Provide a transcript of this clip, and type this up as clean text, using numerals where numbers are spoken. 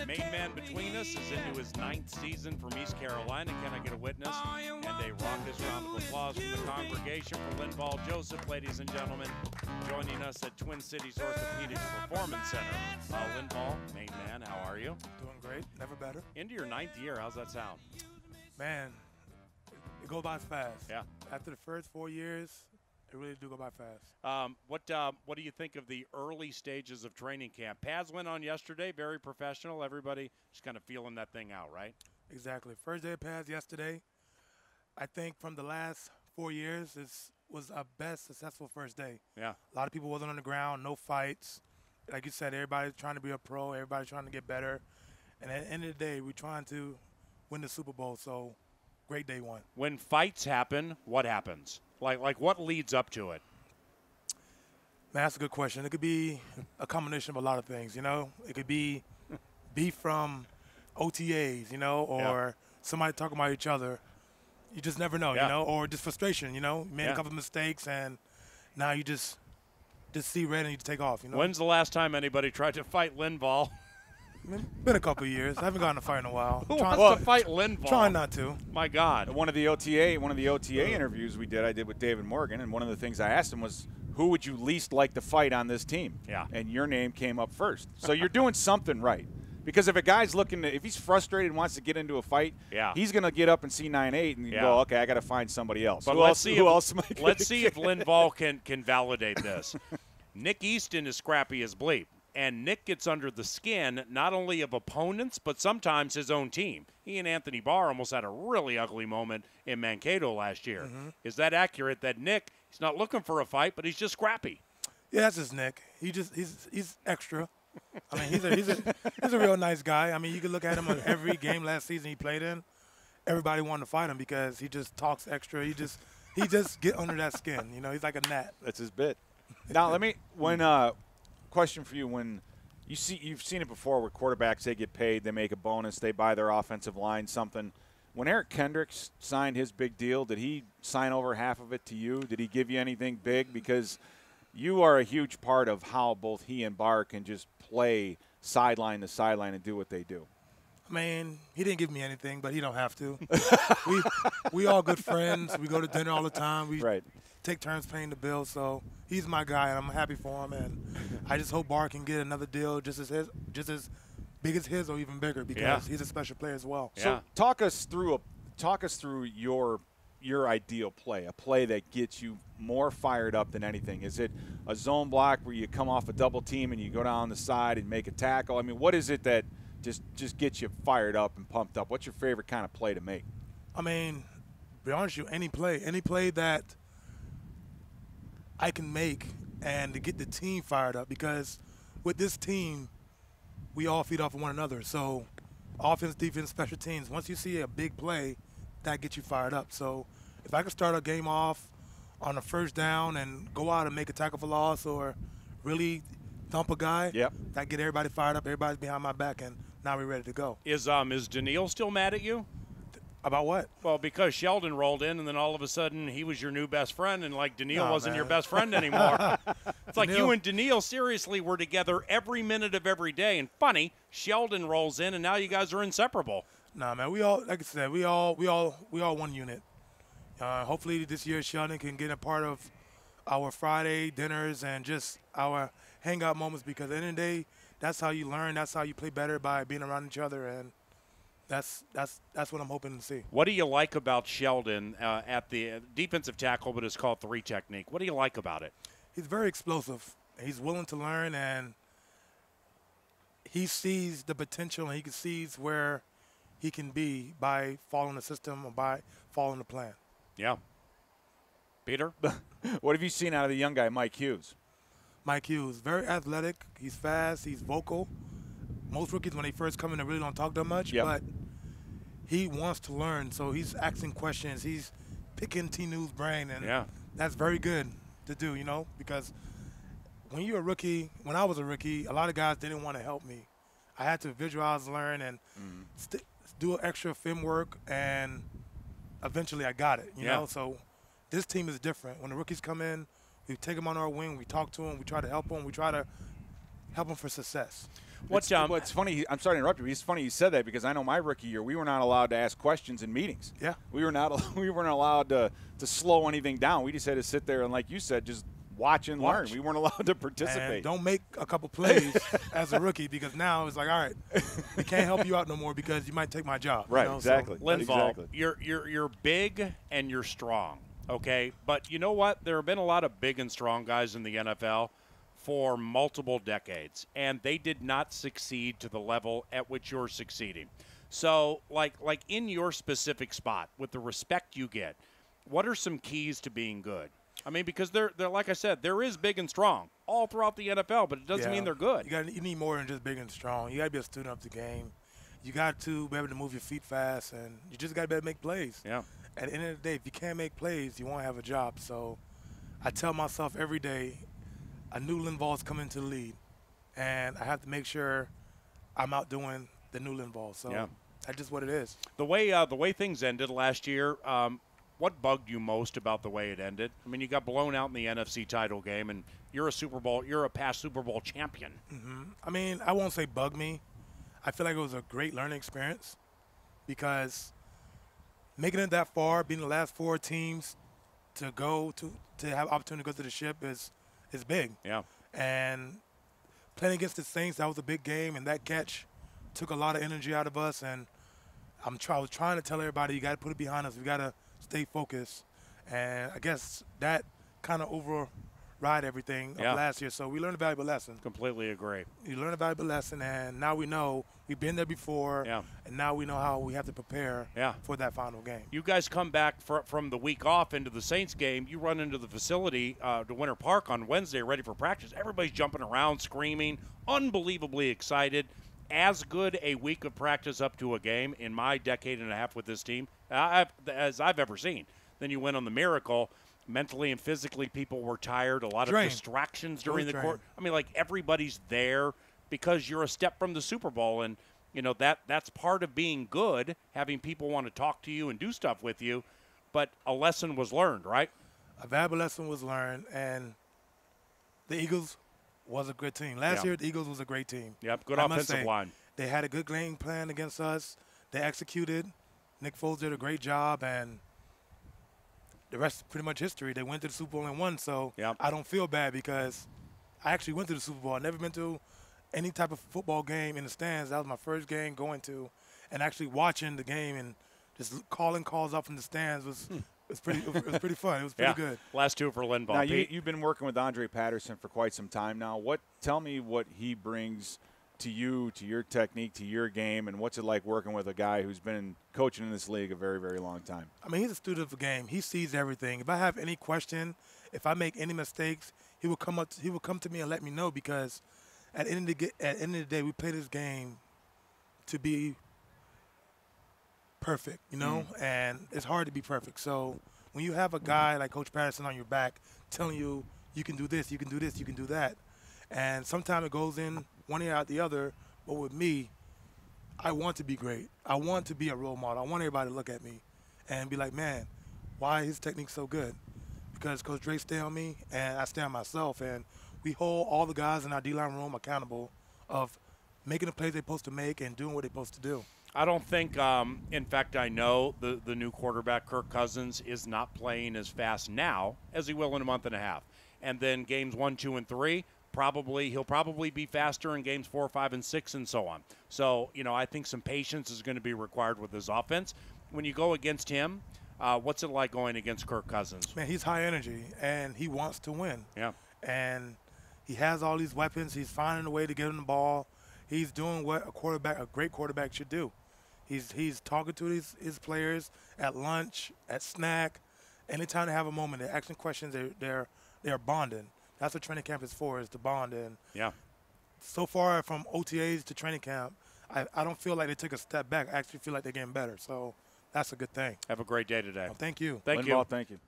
Main man between us is into his 9th season from East Carolina. Can I get a witness? And a raucous round of applause from the congregation for Linval Joseph, ladies and gentlemen, joining us at Twin Cities Orthopedics Performance Center. Linval, main man, how are you? Doing great, never better. Into your 9th year, how's that sound? Man, it goes by fast. Yeah. After the first 4 years, it really do go by fast. What do you think of the early stages of training camp? Pads went on yesterday, very professional. Everybody just kind of feeling that thing out, right? Exactly. First day of pads yesterday. I think from the last 4 years, this was our best successful first day. Yeah. A lot of people wasn't on the ground, no fights. Like you said, everybody's trying to be a pro, everybody's trying to get better. And at the end of the day, we're trying to win the Super Bowl, so great day one. When fights happen, what happens? Like what leads up to it? Man, that's a good question. It could be a combination of a lot of things, you know. It could be beef from OTAs, you know, or somebody talking about each other. You just never know, you know, or just frustration, you know. You made a couple of mistakes, and now you just see red and you take off, you know. When's the last time anybody tried to fight Linval? Been a couple of years. I haven't gotten a fight in a while. Who wants to fight Linval? Trying not to. My God. One of the OTA interviews I did with David Morgan, and one of the things I asked him was, who would you least like to fight on this team? Yeah. And your name came up first. So you're doing something right. Because if a guy's if he's frustrated and wants to get into a fight, he's going to get up and see 9-8 and go, okay, I got to find somebody else. But let's see if Linval can validate this. Nick Easton is scrappy as bleep. And Nick gets under the skin not only of opponents, but sometimes his own team. He and Anthony Barr almost had a really ugly moment in Mankato last year. Mm-hmm. Is that accurate that Nick, he's not looking for a fight, but he's just scrappy? Yeah, that's just Nick. He's extra. I mean, he's a real nice guy. I mean, you can look at him on every game last season he played in. Everybody wanted to fight him because he just talks extra. He just get under that skin. You know, he's like a gnat. That's his bit. Now, question for you: when you've seen it before, where quarterbacks, they get paid, they make a bonus, they buy their offensive line something. When Eric Kendricks signed his big deal, did he sign over half of it to you? Did he give you anything big? Because you are a huge part of how both he and Barr can just play sideline to sideline and do what they do. I mean, he didn't give me anything, but he don't have to. we all good friends. We go to dinner all the time. We take turns paying the bill, so he's my guy, and I'm happy for him. And I just hope Barr can get another deal just as big as his, or even bigger, because he's a special player as well. Yeah. So talk us through your ideal play, a play that gets you more fired up than anything. Is it a zone block where you come off a double team and you go down the side and make a tackle? I mean, what is it that just gets you fired up and pumped up? What's your favorite kind of play to make? I mean, to be honest with you, any play that I can make and to get the team fired up, because with this team, we all feed off of one another. So offense, defense, special teams, once you see a big play, that gets you fired up. So if I could start a game off on a first down and go out and make a tackle for loss, or really thump a guy, that get everybody fired up, everybody's behind my back, and now we're ready to go. Is Daniil still mad at you? About what? Well, because Sheldon rolled in, and then all of a sudden he was your new best friend, and like Daniil wasn't your best friend anymore. It's like you and Daniil seriously were together every minute of every day. And funny, Sheldon rolls in, and now you guys are inseparable. Nah, man, we all, like I said, we all one unit. Hopefully this year Sheldon can get a part of our Friday dinners and just our hangout moments, because at the end of the day, that's how you learn, that's how you play better, by being around each other, and that's what I'm hoping to see. What do you like about Sheldon at the defensive tackle, but it's called 3 technique? What do you like about it? He's very explosive. He's willing to learn, and he sees the potential, and he sees where he can be by following the system or by following the plan. Yeah. Peter? What have you seen out of the young guy, Mike Hughes? Mike Hughes, very athletic. He's fast. He's vocal. Most rookies, when they first come in, they really don't talk that much, but he wants to learn, so he's asking questions. He's picking T-New's brain, and that's very good to do, you know, because when you're a rookie, when I was a rookie, a lot of guys didn't want to help me. I had to visualize, learn, and do extra film work, and eventually I got it, you know. So this team is different. When the rookies come in, we take them on our wing, we talk to them, we try to help them, we try to help them for success. What's funny, I'm sorry to interrupt you, but it's funny you said that because I know my rookie year, we were not allowed to ask questions in meetings. Yeah. We weren't allowed to slow anything down. We just had to sit there and, like you said, just watch and learn. We weren't allowed to participate. And don't make a couple plays as a rookie because now it's like, all right, we can't help you out no more because you might take my job. Right, you know? exactly. So, Linval, you're big and you're strong, okay? But you know what? There have been a lot of big and strong guys in the NFL for multiple decades, and they did not succeed to the level at which you're succeeding. So, like in your specific spot, with the respect you get, what are some keys to being good? I mean, because they're like I said, there is big and strong all throughout the NFL, but it doesn't mean they're good. You need more than just big and strong. You got to be a student of the game. You got to be able to move your feet fast, and you just got to be able to make plays. Yeah. At the end of the day, if you can't make plays, you won't have a job. So I tell myself every day, a new Linval is coming to the league, and I have to make sure I'm outdoing the new Linval. So that's just what it is. The way things ended last year, what bugged you most about the way it ended? I mean, you got blown out in the NFC title game, and you're a past Super Bowl champion. Mm-hmm. I mean, I won't say bug me. I feel like it was a great learning experience because making it that far, being the last 4 teams to have opportunity to go to the ship is big. Yeah. And playing against the Saints, that was a big game, and that catch took a lot of energy out of us. And I was trying to tell everybody, you got to put it behind us. We got to stay focused. And I guess that kind of override everything of last year. So we learned a valuable lesson. Completely agree. You learn a valuable lesson, and now we know we've been there before, and now we know how we have to prepare for that final game. You guys come back from the week off into the Saints game. You run into the facility to Winter Park on Wednesday ready for practice. Everybody's jumping around, screaming, unbelievably excited. As good a week of practice up to a game in my decade and a half with this team as I've ever seen. Then you went on the Miracle. Mentally and physically, people were tired. A lot of distractions during the court. I mean, like, everybody's there because you're a step from the Super Bowl, and you know that's part of being good, having people want to talk to you and do stuff with you. But a lesson was learned, right? A valuable lesson was learned, and the Eagles was a good team. Last year, the Eagles was a great team. Yep, good offensive line. They had a good game plan against us. They executed. Nick Foles did a great job, and the rest is pretty much history. They went to the Super Bowl and won, so I don't feel bad because I actually went to the Super Bowl. I've never been to any type of football game in the stands. That was my first game going to, and actually watching the game and just calling calls up from the stands was pretty fun. It was pretty good. Last 2 for Linval. Now, you've been working with Andre Patterson for quite some time now. Tell me what he brings to you, to your technique, to your game, and what's it like working with a guy who's been coaching in this league a very, very long time? I mean, he's a student of the game. He sees everything. If I have any question, if I make any mistakes, he will come to me and let me know because at the end of the day, we play this game to be perfect, you know, and it's hard to be perfect. So when you have a guy like Coach Patterson on your back telling you, you can do this, you can do this, you can do that, and sometimes it goes in one ear out the other, but with me, I want to be great. I want to be a role model. I want everybody to look at me and be like, man, why is his technique so good? Because Coach Dre stay on me, and I stay on myself, and we hold all the guys in our D-line room accountable of making the plays they're supposed to make and doing what they're supposed to do. I don't think, in fact, I know the new quarterback, Kirk Cousins, is not playing as fast now as he will in a month and a half. And then games 1, 2, and 3, he'll probably be faster in games 4, 5, and 6, and so on. So, you know, I think some patience is going to be required with his offense. When you go against him, what's it like going against Kirk Cousins? Man, he's high energy, and he wants to win. Yeah. And he has all these weapons. He's finding a way to get him the ball. He's doing what a great quarterback should do. He's talking to his players at lunch, at snack, anytime they have a moment. They're asking questions. They're bonding. That's what training camp is for, is to bond. And so far from OTAs to training camp, I don't feel like they took a step back. I actually feel like they're getting better. So that's a good thing. Have a great day today. Well, thank you. Thank you. Linval, thank you.